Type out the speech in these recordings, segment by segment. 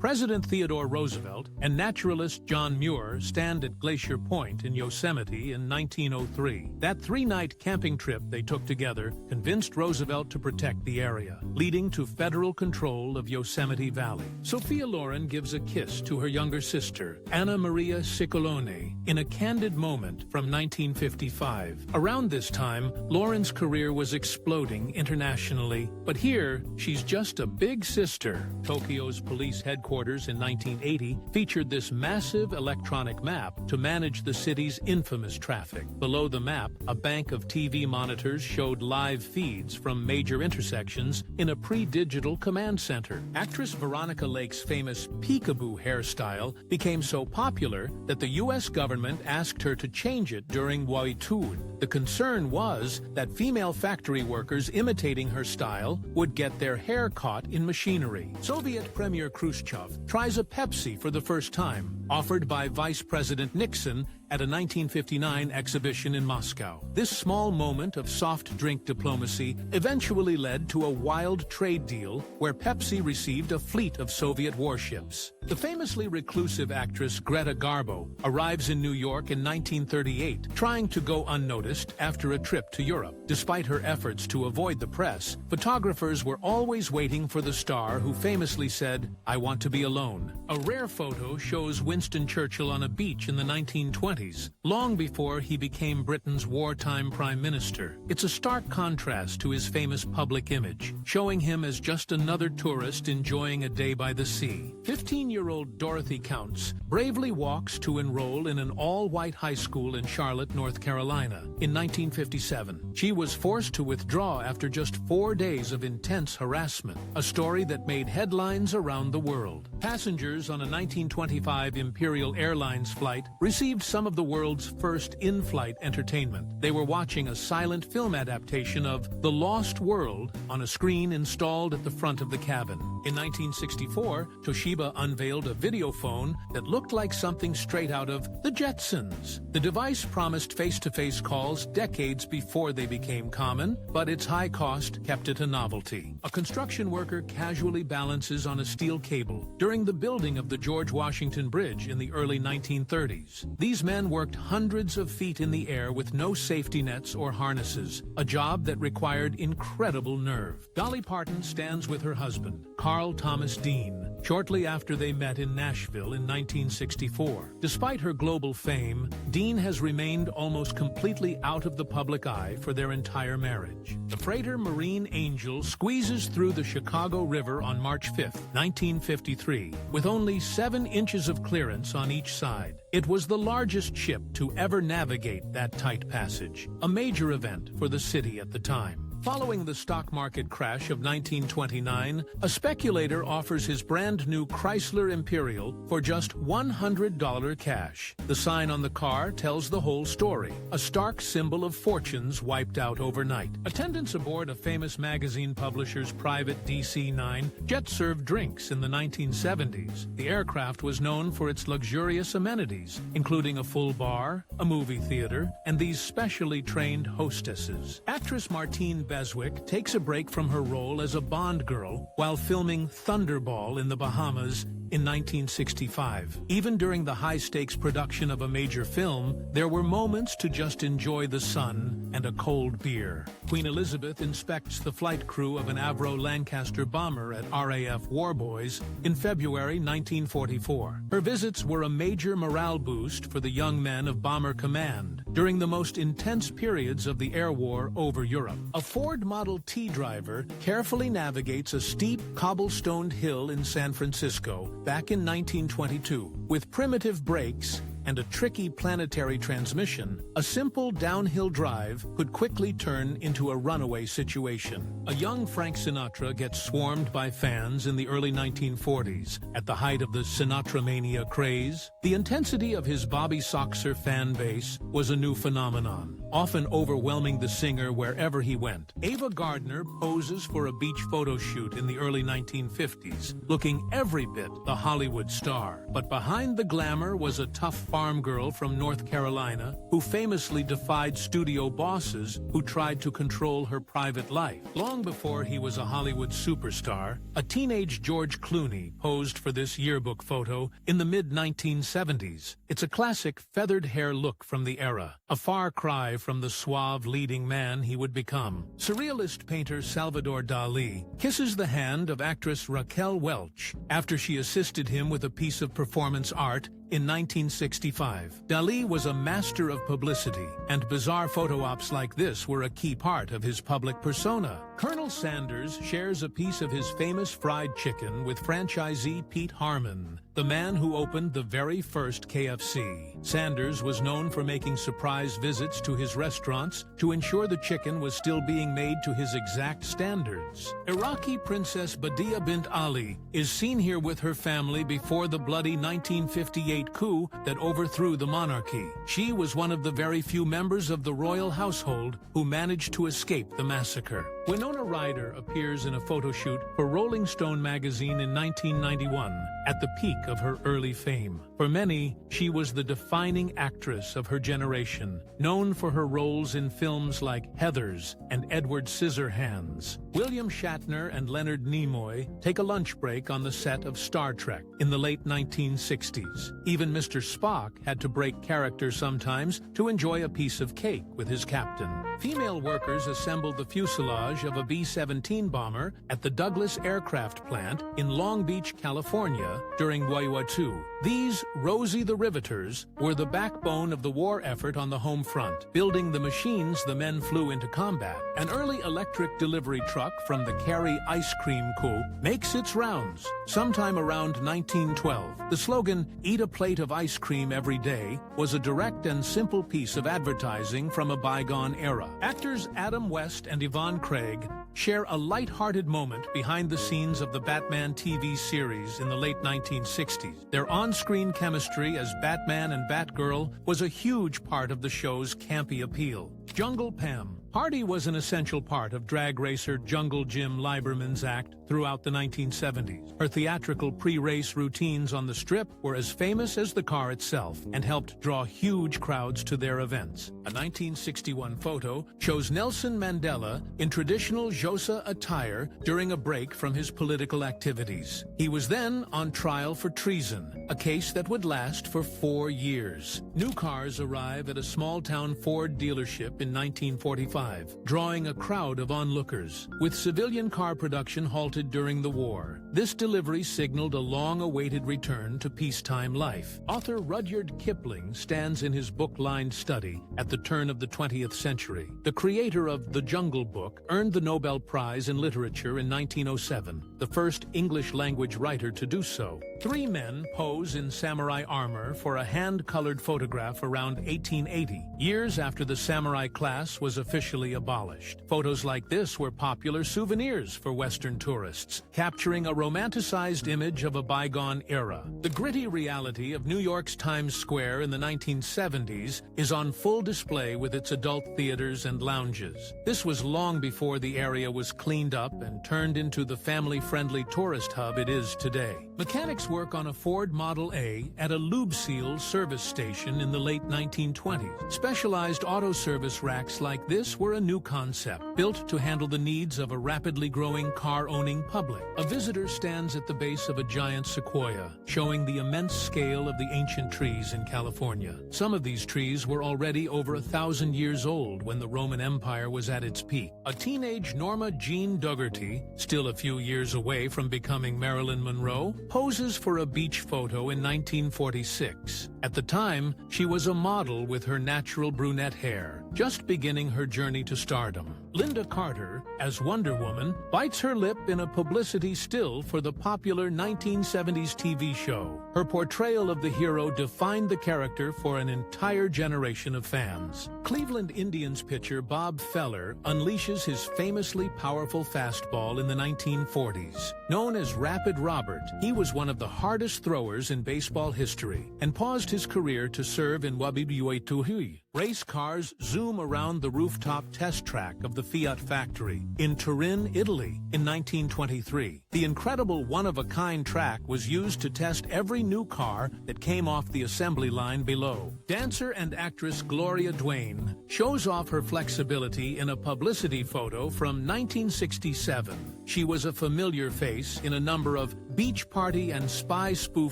President Theodore Roosevelt and naturalist John Muir stand at Glacier Point in Yosemite in 1903. That three-night camping trip they took together convinced Roosevelt to protect the area, leading to federal control of Yosemite Valley. Sophia Loren gives a kiss to her younger sister, Anna Maria Ciccolone, in a candid moment from 1955. Around this time, Loren's career was exploding internationally, but here, she's just a big sister. Tokyo's police headquarters in 1980 featured this massive electronic map to manage the city's infamous traffic. Below the map, a bank of TV monitors showed live feeds from major intersections in a pre-digital command center. Actress Veronica Lake's famous peekaboo hairstyle became so popular that the U.S. government asked her to change it during Boyhood. The concern was that female factory workers imitating her style would get their hair caught in machinery. Soviet Premier Khrushchev tries a Pepsi for the first time, offered by Vice President Nixon at a 1959 exhibition in Moscow. This small moment of soft drink diplomacy eventually led to a wild trade deal where Pepsi received a fleet of Soviet warships. The famously reclusive actress Greta Garbo arrives in New York in 1938, trying to go unnoticed after a trip to Europe. Despite her efforts to avoid the press, photographers were always waiting for the star who famously said, "I want to be alone." A rare photo shows Winston Churchill on a beach in the 1920s. Long before he became Britain's wartime prime minister. It's a stark contrast to his famous public image, showing him as just another tourist enjoying a day by the sea. 15-year-old Dorothy Counts bravely walks to enroll in an all-white high school in Charlotte, North Carolina. In 1957, she was forced to withdraw after just 4 days of intense harassment, a story that made headlines around the world. Passengers on a 1925 Imperial Airlines flight received some of the world's first in-flight entertainment. They were watching a silent film adaptation of The Lost World on a screen installed at the front of the cabin. In 1964, Toshiba unveiled a video phone that looked like something straight out of The Jetsons. The device promised face-to-face calls decades before they became common, but its high cost kept it a novelty. A construction worker casually balances on a steel cable during the building of the George Washington Bridge in the early 1930s. These men worked hundreds of feet in the air with no safety nets or harnesses, a job that required incredible nerve. Dolly Parton stands with her husband, Carl Thomas Dean, shortly after they met in Nashville in 1964. Despite her global fame, Dean has remained almost completely out of the public eye for their entire marriage. The freighter Marine Angel squeezes through the Chicago River on March 5, 1953, with only 7 inches of clearance on each side. It was the largest ship to ever navigate that tight passage, a major event for the city at the time. Following the stock market crash of 1929, a speculator offers his brand-new Chrysler Imperial for just $100 cash. The sign on the car tells the whole story, a stark symbol of fortunes wiped out overnight. Attendants aboard a famous magazine publisher's private DC-9 jet served drinks in the 1970s. The aircraft was known for its luxurious amenities, including a full bar, a movie theater, and these specially trained hostesses. Actress Martine Beswick takes a break from her role as a Bond girl while filming Thunderball in the Bahamas in 1965. Even during the high-stakes production of a major film, there were moments to just enjoy the sun and a cold beer. Queen Elizabeth inspects the flight crew of an Avro Lancaster bomber at RAF Warboys in February 1944. Her visits were a major morale boost for the young men of Bomber Command during the most intense periods of the air war over Europe. A Ford Model T driver carefully navigates a steep, cobblestoned hill in San Francisco back in 1922. With primitive brakes and a tricky planetary transmission, a simple downhill drive could quickly turn into a runaway situation. A young Frank Sinatra gets swarmed by fans in the early 1940s. At the height of the Sinatra-mania craze, the intensity of his Bobby Soxer fan base was a new phenomenon. often overwhelming the singer wherever he went. Ava Gardner poses for a beach photo shoot in the early 1950s, looking every bit the Hollywood star. But behind the glamour was a tough farm girl from North Carolina who famously defied studio bosses who tried to control her private life. Long before he was a Hollywood superstar, a teenage George Clooney posed for this yearbook photo in the mid-1970s. It's a classic feathered hair look from the era, a far cry from the suave leading man he would become. Surrealist painter Salvador Dali kisses the hand of actress Raquel Welch after she assisted him with a piece of performance art in 1965. Dali was a master of publicity, and bizarre photo ops like this were a key part of his public persona. Colonel Sanders shares a piece of his famous fried chicken with franchisee Pete Harmon, the man who opened the very first KFC. Sanders was known for making surprise visits to his restaurants to ensure the chicken was still being made to his exact standards. Iraqi Princess Badia bint Ali is seen here with her family before the bloody 1958 coup that overthrew the monarchy. She was one of the very few members of the royal household who managed to escape the massacre. Winona Ryder appears in a photo shoot for Rolling Stone magazine in 1991 at the peak of her early fame. For many, she was the defining actress of her generation, known for her roles in films like Heathers and Edward Scissorhands. William Shatner and Leonard Nimoy take a lunch break on the set of Star Trek in the late 1960s. Even Mr. Spock had to break character sometimes to enjoy a piece of cake with his captain. Female workers assembled the fuselage of a B-17 bomber at the Douglas Aircraft Plant in Long Beach, California during World War II. These Rosie the Riveters were the backbone of the war effort on the home front, building the machines the men flew into combat. An early electric delivery truck from the Cary Ice Cream Co. makes its rounds sometime around 1912. The slogan, "Eat a plate of ice cream every day," was a direct and simple piece of advertising from a bygone era. Actors Adam West and Yvonne Craig share a light-hearted moment behind the scenes of the Batman TV series in the late 1960s. Their on-screen chemistry as Batman and Batgirl was a huge part of the show's campy appeal. Jungle Pam. Hardy was an essential part of drag racer Jungle Jim Lieberman's act throughout the 1970s. Her theatrical pre-race routines on the Strip were as famous as the car itself and helped draw huge crowds to their events. A 1961 photo shows Nelson Mandela in traditional Xhosa attire during a break from his political activities. He was then on trial for treason, a case that would last for 4 years. New cars arrive at a small-town Ford dealership in 1945, drawing a crowd of onlookers. With civilian car production halted during the war, this delivery signaled a long-awaited return to peacetime life. Author Rudyard Kipling stands in his book-lined study at the turn of the 20th century. The creator of The Jungle Book earned the Nobel Prize in Literature in 1907, the first English-language writer to do so. 3 men pose in samurai armor for a hand-colored photograph around 1880, years after the samurai class was officially abolished. Photos like this were popular souvenirs for Western tourists, capturing a romanticized image of a bygone era. The gritty reality of New York's Times Square in the 1970s is on full display with its adult theaters and lounges. This was long before the area was cleaned up and turned into the family-friendly tourist hub it is today. Mechanics work on a Ford Model A at a Lube Seal service station in the late 1920s. Specialized auto service racks like this were a new concept, built to handle the needs of a rapidly growing car-owning public. A visitor stands at the base of a giant sequoia, showing the immense scale of the ancient trees in California. Some of these trees were already over 1,000 years old when the Roman Empire was at its peak. A teenage Norma Jean Dougherty, still a few years away from becoming Marilyn Monroe, poses for a beach photo in 1946. At the time, she was a model with her natural brunette hair, just beginning her journey to stardom. Linda Carter, as Wonder Woman, bites her lip in a publicity still for the popular 1970s TV show. Her portrayal of the hero defined the character for an entire generation of fans. Cleveland Indians pitcher Bob Feller unleashes his famously powerful fastball in the 1940s. Known as Rapid Robert, he was one of the hardest throwers in baseball history and paused his career to serve in Wabibuituhui. Race cars zoom around the rooftop test track of the Fiat factory in Turin, Italy, in 1923. The incredible one-of-a-kind track was used to test every new car that came off the assembly line below. Dancer and actress Gloria Duane shows off her flexibility in a publicity photo from 1967. She was a familiar face in a number of beach party and spy spoof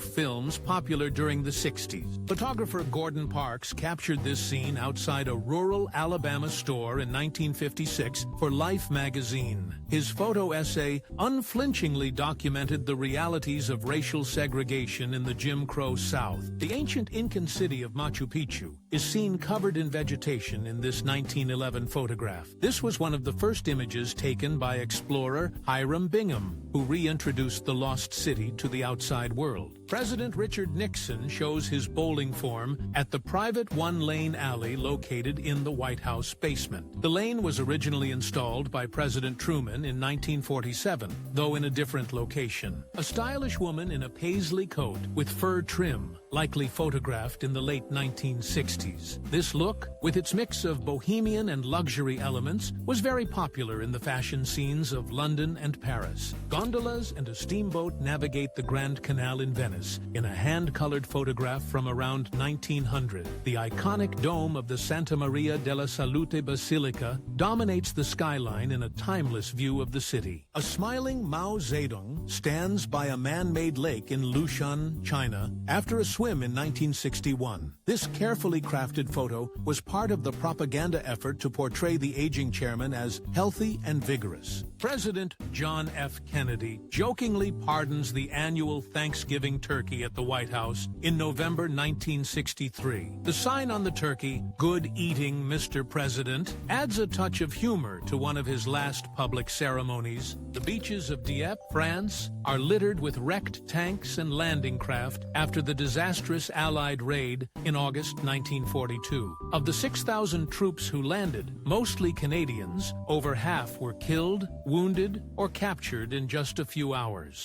films popular during the 60s. Photographer Gordon Parks captured this scene outside a rural Alabama store in 1956 for Life magazine. His photo essay unflinchingly documented the realities of racial segregation in the Jim Crow South. The ancient Incan city of Machu Picchu is seen covered in vegetation in this 1911 photograph. This was one of the first images taken by explorer Hiram Bingham, who reintroduced the lost city to the outside world. President Richard Nixon shows his bowling form at the private one-lane alley located in the White House basement. The lane was originally installed by President Truman in 1947, though in a different location. A stylish woman in a paisley coat with fur trim, likely photographed in the late 1960s. This look, with its mix of bohemian and luxury elements, was very popular in the fashion scenes of London and Paris. Gondolas and a steamboat navigate the Grand Canal in Venice in a hand-colored photograph from around 1900. The iconic dome of the Santa Maria della Salute Basilica dominates the skyline in a timeless view of the city. A smiling Mao Zedong stands by a man-made lake in Lushan, China, after a swim in 1961. This carefully crafted photo was part of the propaganda effort to portray the aging chairman as healthy and vigorous. President John F. Kennedy jokingly pardons the annual Thanksgiving turkey at the White House in November 1963. The sign on the turkey, "Good eating, Mr. President," adds a touch of humor to one of his last public ceremonies. The beaches of Dieppe, France, are littered with wrecked tanks and landing craft after the disastrous Allied raid in August 1942. Of the 6,000 troops who landed, mostly Canadians, over half were killed, wounded, or captured in just a few hours.